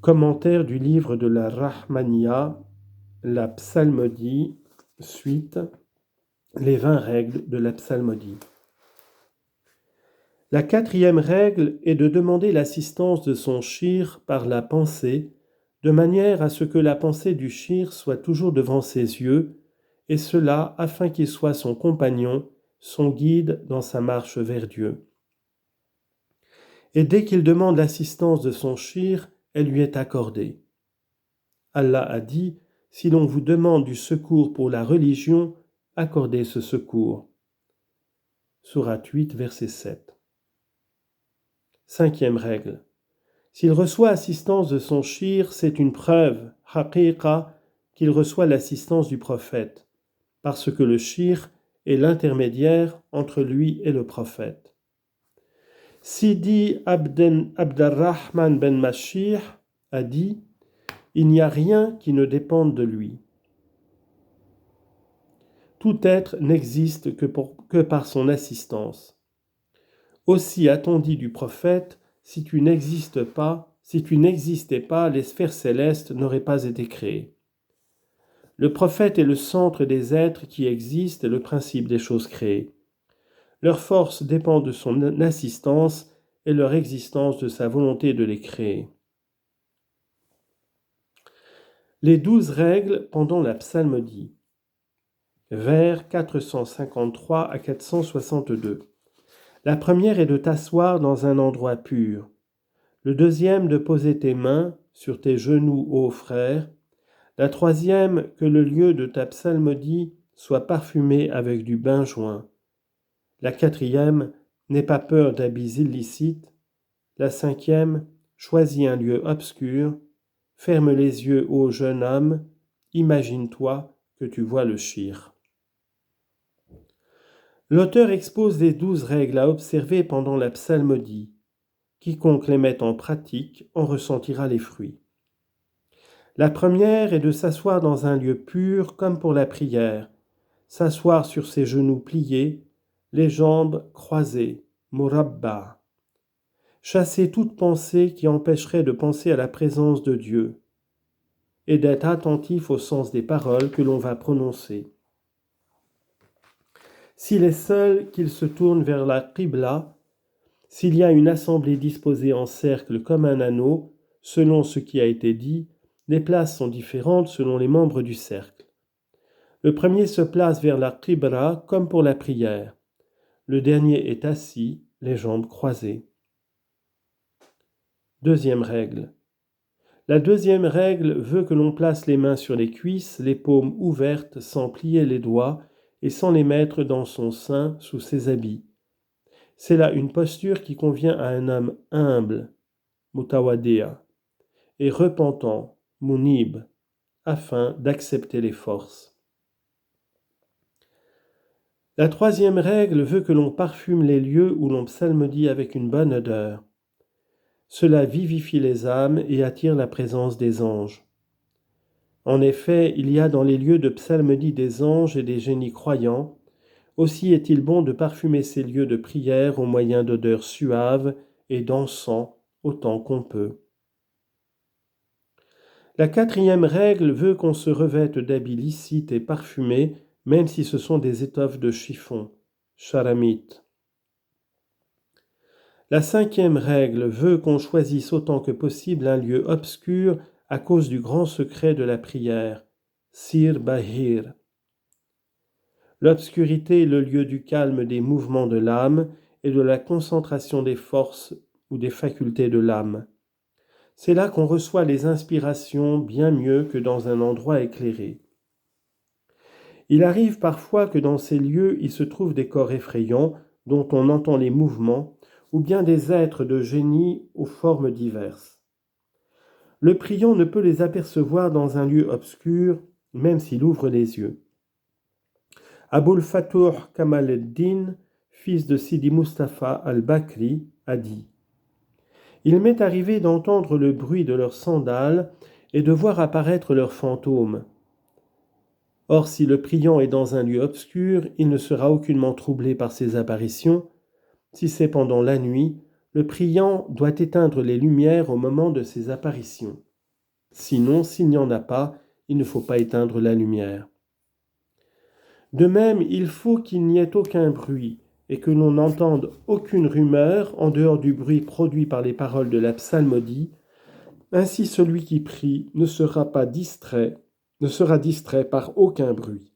Commentaire du livre de la Rahmaniya, la psalmodie, suite, les 20 règles de la psalmodie. La 4e règle est de demander l'assistance de son shir par la pensée, de manière à ce que la pensée du shir soit toujours devant ses yeux, et cela afin qu'il soit son compagnon, son guide dans sa marche vers Dieu. Et dès qu'il demande l'assistance de son shir, elle lui est accordée. Allah a dit, si l'on vous demande du secours pour la religion, accordez ce secours. Sourate 8, verset 7. 5e règle. S'il reçoit assistance de son shir, c'est une preuve, haqiqa, qu'il reçoit l'assistance du prophète, parce que le shir est l'intermédiaire entre lui et le prophète. Sidi Abdarrahman ben Mashih a dit, il n'y a rien qui ne dépende de lui. Tout être n'existe que par son assistance. Aussi a-t-on dit du prophète, si tu n'existais pas, les sphères célestes n'auraient pas été créées. Le prophète est le centre des êtres qui existent et le principe des choses créées. Leur force dépend de son assistance et leur existence de sa volonté de les créer. Les 12 règles pendant la psalmodie. Vers 453 à 462. La première est de t'asseoir dans un endroit pur. Le deuxième, de poser tes mains sur tes genoux, ô frère. La troisième, que le lieu de ta psalmodie soit parfumé avec du benjoin. La quatrième, n'aie pas peur d'habits illicites. La cinquième, choisis un lieu obscur. Ferme les yeux, ô jeune homme. Imagine-toi que tu vois le shir. L'auteur expose les 12 règles à observer pendant la psalmodie. Quiconque les met en pratique en ressentira les fruits. La première est de s'asseoir dans un lieu pur comme pour la prière, s'asseoir sur ses genoux pliés, les jambes croisées, murabba. Chasser toute pensée qui empêcherait de penser à la présence de Dieu et d'être attentif au sens des paroles que l'on va prononcer. S'il est seul, qu'il se tourne vers la qibla. S'il y a une assemblée disposée en cercle comme un anneau, selon ce qui a été dit, les places sont différentes selon les membres du cercle. Le premier se place vers la qibla comme pour la prière. Le dernier est assis, les jambes croisées. Deuxième règle. La deuxième règle veut que l'on place les mains sur les cuisses, les paumes ouvertes sans plier les doigts et sans les mettre dans son sein sous ses habits. C'est là une posture qui convient à un homme humble, mutawadéa, et repentant, munib, afin d'accepter les forces. La troisième règle veut que l'on parfume les lieux où l'on psalmodie avec une bonne odeur. Cela vivifie les âmes et attire la présence des anges. En effet, il y a dans les lieux de psalmodie des anges et des génies croyants. Aussi est-il bon de parfumer ces lieux de prière au moyen d'odeurs suaves et d'encens autant qu'on peut. La quatrième règle veut qu'on se revête d'habits licites et parfumés, même si ce sont des étoffes de chiffon, charamit. La cinquième règle veut qu'on choisisse autant que possible un lieu obscur à cause du grand secret de la prière, Sir Bahir. L'obscurité est le lieu du calme des mouvements de l'âme et de la concentration des forces ou des facultés de l'âme. C'est là qu'on reçoit les inspirations bien mieux que dans un endroit éclairé. Il arrive parfois que dans ces lieux, il se trouve des corps effrayants dont on entend les mouvements, ou bien des êtres de génie aux formes diverses. Le priant ne peut les apercevoir dans un lieu obscur, même s'il ouvre les yeux. Aboul Fatouh Kamal ed-Din, fils de Sidi Mustapha al-Bakri, a dit « Il m'est arrivé d'entendre le bruit de leurs sandales et de voir apparaître leurs fantômes. Or, si le priant est dans un lieu obscur, il ne sera aucunement troublé par ces apparitions. Si c'est pendant la nuit, le priant doit éteindre les lumières au moment de ces apparitions. Sinon, s'il n'y en a pas, il ne faut pas éteindre la lumière. De même, il faut qu'il n'y ait aucun bruit et que l'on n'entende aucune rumeur en dehors du bruit produit par les paroles de la psalmodie. Ainsi celui qui prie ne sera distrait par aucun bruit.